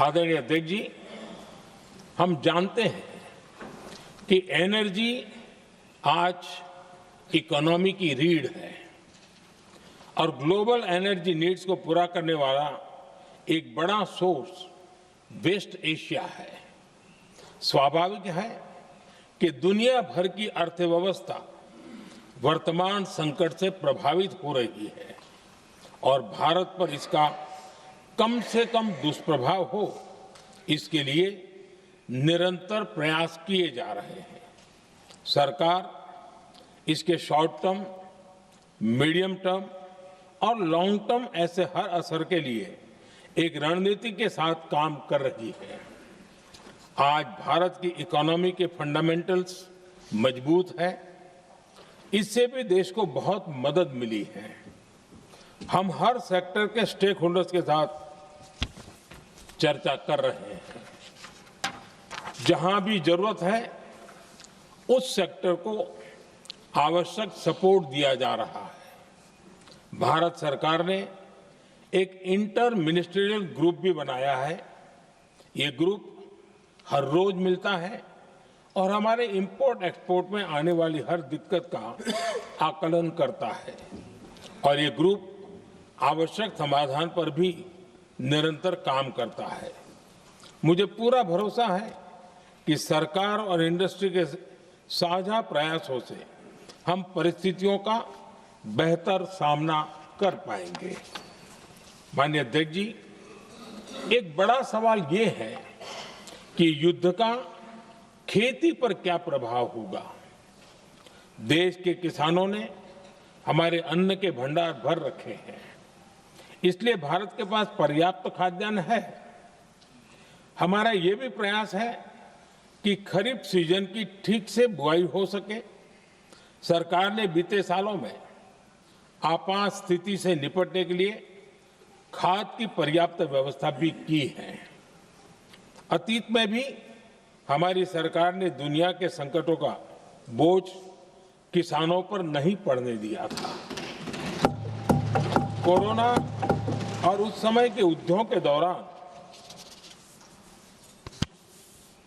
आदरणीय अध्यक्ष जी, हम जानते हैं कि एनर्जी आज इकोनॉमी की रीढ़ है और ग्लोबल एनर्जी नीड्स को पूरा करने वाला एक बड़ा सोर्स वेस्ट एशिया है। स्वाभाविक है कि दुनिया भर की अर्थव्यवस्था वर्तमान संकट से प्रभावित हो रही है और भारत पर इसका कम से कम दुष्प्रभाव हो, इसके लिए निरंतर प्रयास किए जा रहे हैं। सरकार इसके शॉर्ट टर्म, मीडियम टर्म और लॉन्ग टर्म ऐसे हर असर के लिए एक रणनीति के साथ काम कर रही है। आज भारत की इकोनॉमी के फंडामेंटल्स मजबूत है, इससे भी देश को बहुत मदद मिली है। हम हर सेक्टर के स्टेक होल्डर्स के साथ चर्चा कर रहे हैं। जहां भी जरूरत है उस सेक्टर को आवश्यक सपोर्ट दिया जा रहा है। भारत सरकार ने एक इंटर मिनिस्ट्रियल ग्रुप भी बनाया है। ये ग्रुप हर रोज मिलता है और हमारे इंपोर्ट एक्सपोर्ट में आने वाली हर दिक्कत का आकलन करता है और ये ग्रुप आवश्यक समाधान पर भी निरंतर काम करता है। मुझे पूरा भरोसा है कि सरकार और इंडस्ट्री के साझा प्रयासों से हम परिस्थितियों का बेहतर सामना कर पाएंगे। माननीय अध्यक्ष जी, एक बड़ा सवाल ये है कि युद्ध का खेती पर क्या प्रभाव होगा। देश के किसानों ने हमारे अन्न के भंडार भर रखे हैं, इसलिए भारत के पास पर्याप्त खाद्यान्न है। हमारा ये भी प्रयास है कि खरीफ सीजन की ठीक से बुआई हो सके। सरकार ने बीते सालों में आपात स्थिति से निपटने के लिए खाद की पर्याप्त व्यवस्था भी की है। अतीत में भी हमारी सरकार ने दुनिया के संकटों का बोझ किसानों पर नहीं पड़ने दिया था। कोरोना और उस समय के युद्धों के दौरान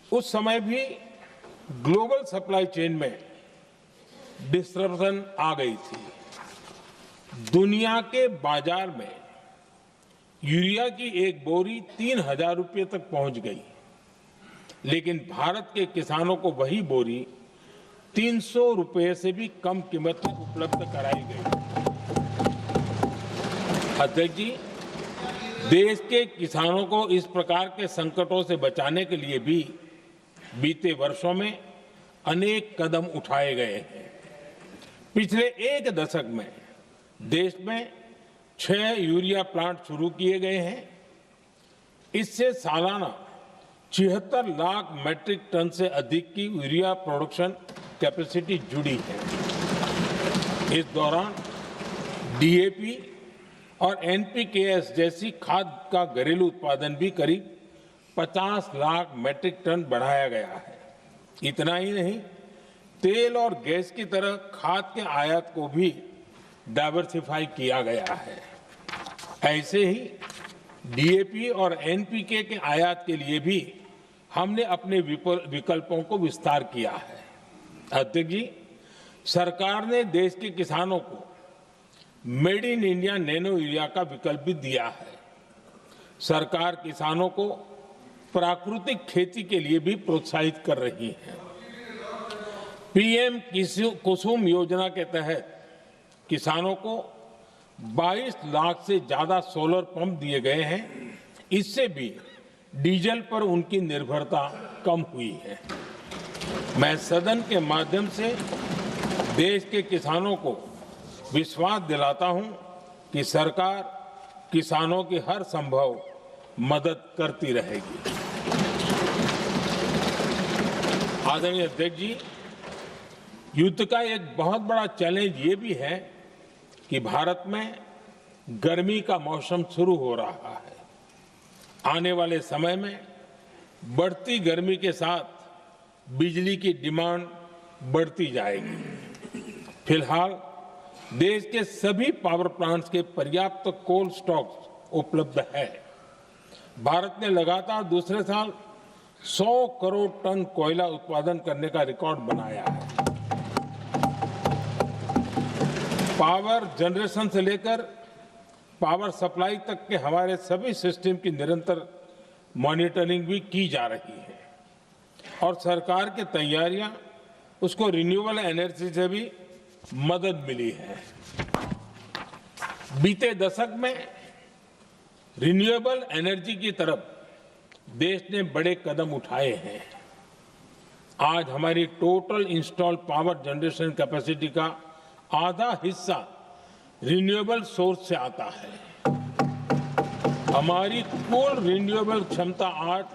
उस समय भी ग्लोबल सप्लाई चेन में डिस्टरप्शन आ गई थी। दुनिया के बाजार में यूरिया की एक बोरी 3,000 रुपये तक पहुंच गई, लेकिन भारत के किसानों को वही बोरी 300 रुपये से भी कम कीमत में उपलब्ध कराई गई। अध्यक्ष जी, देश के किसानों को इस प्रकार के संकटों से बचाने के लिए भी बीते वर्षों में अनेक कदम उठाए गए हैं। पिछले एक दशक में देश में 6 यूरिया प्लांट शुरू किए गए हैं। इससे सालाना 76 लाख मैट्रिक टन से अधिक की यूरिया प्रोडक्शन कैपेसिटी जुड़ी है। इस दौरान डीएपी और एनपीकेएस जैसी खाद का घरेलू उत्पादन भी करीब 50 लाख मैट्रिक टन बढ़ाया गया है। इतना ही नहीं, तेल और गैस की तरह खाद के आयात को भी डाइवर्सिफाई किया गया है। ऐसे ही डीएपी और एनपीके के आयात के लिए भी हमने अपने विकल्पों को विस्तार किया है। अध्यक्ष जी, सरकार ने देश के किसानों को made in India nano urea का विकल्प भी दिया है। सरकार किसानों को प्राकृतिक खेती के लिए भी प्रोत्साहित कर रही है। पीएम कुसुम योजना के तहत किसानों को 22 लाख से ज्यादा सोलर पंप दिए गए हैं। इससे भी डीजल पर उनकी निर्भरता कम हुई है। मैं सदन के माध्यम से देश के किसानों को विश्वास दिलाता हूं कि सरकार किसानों की हर संभव मदद करती रहेगी। आदरणीय अध्यक्ष जी, युद्ध का एक बहुत बड़ा चैलेंज ये भी है कि भारत में गर्मी का मौसम शुरू हो रहा है। आने वाले समय में बढ़ती गर्मी के साथ बिजली की डिमांड बढ़ती जाएगी। फिलहाल देश के सभी पावर प्लांट्स के पर्याप्त कोल स्टॉक्स उपलब्ध है। भारत ने लगातार दूसरे साल 100 करोड़ टन कोयला उत्पादन करने का रिकॉर्ड बनाया है। पावर जनरेशन से लेकर पावर सप्लाई तक के हमारे सभी सिस्टम की निरंतर मॉनिटरिंग भी की जा रही है और सरकार की तैयारियां उसको रिन्यूएबल एनर्जी से भी मदद मिली है। बीते दशक में रिन्यूएबल एनर्जी की तरफ देश ने बड़े कदम उठाए हैं। आज हमारी total installed power generation capacity का आधा हिस्सा रिन्यूएबल सोर्स से आता है। हमारी कुल रिन्यूएबल क्षमता आज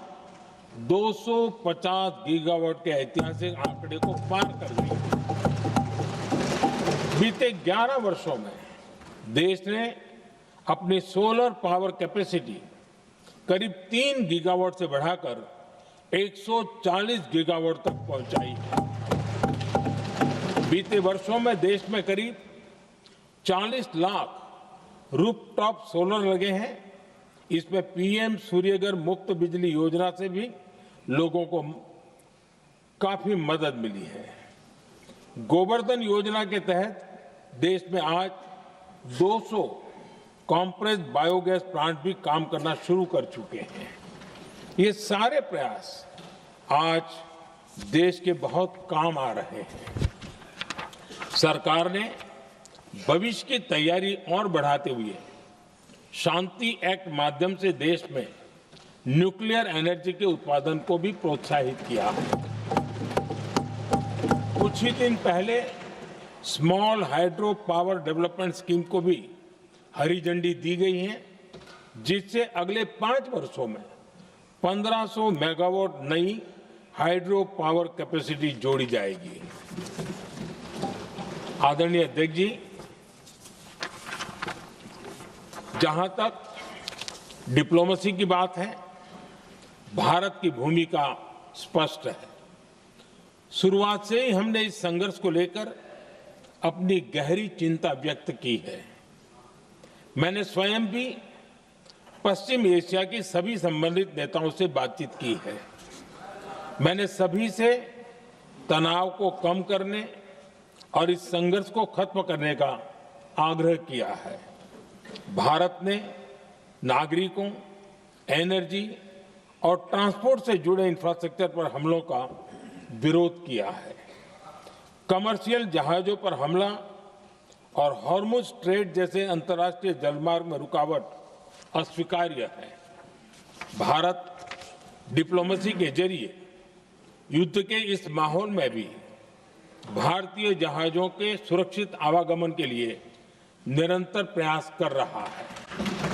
250 गीगावाट के ऐतिहासिक आंकड़े को पार कर गई है। बीते 11 वर्षों में देश ने अपनी सोलर पावर कैपेसिटी करीब 3 गीगावाट से बढ़ाकर 140 गीगावाट तक पहुंचाई है। बीते वर्षों में देश में करीब 40 लाख रूफटॉप सोलर लगे हैं। इसमें पीएम सूर्यघर मुफ्त बिजली योजना से भी लोगों को काफी मदद मिली है। गोवर्धन योजना के तहत देश में आज 200 कॉम्प्रेस्ड बायोगैस प्लांट भी काम करना शुरू कर चुके हैं। ये सारे प्रयास आज देश के बहुत काम आ रहे हैं। सरकार ने भविष्य की तैयारी और बढ़ाते हुए शांति एक्ट माध्यम से देश में न्यूक्लियर एनर्जी के उत्पादन को भी प्रोत्साहित किया है। कुछ ही दिन पहले small hydro power development scheme को भी हरी झंडी दी गई है, जिससे अगले 5 वर्षों में 1500 मेगावाट नई हाइड्रो पावर कैपेसिटी जोड़ी जाएगी। आदरणीय अध्यक्ष जी, जहां तक डिप्लोमेसी की बात है, भारत की भूमिका स्पष्ट है। शुरुआत से ही हमने इस संघर्ष को लेकर अपनी गहरी चिंता व्यक्त की है। मैंने स्वयं भी पश्चिम एशिया की सभी संबंधित नेताओं से बातचीत की है। मैंने सभी से तनाव को कम करने और इस संघर्ष को खत्म करने का आग्रह किया है। भारत ने नागरिकों, एनर्जी और ट्रांसपोर्ट से जुड़े इंफ्रास्ट्रक्चर पर हमलों का विरोध किया है। कमर्शियल जहाजों पर हमला और हॉर्मुज स्ट्रेट जैसे अंतर्राष्ट्रीय जलमार्ग में रुकावट अस्वीकार्य है। भारत डिप्लोमेसी के जरिए युद्ध के इस माहौल में भी भारतीय जहाजों के सुरक्षित आवागमन के लिए निरंतर प्रयास कर रहा है।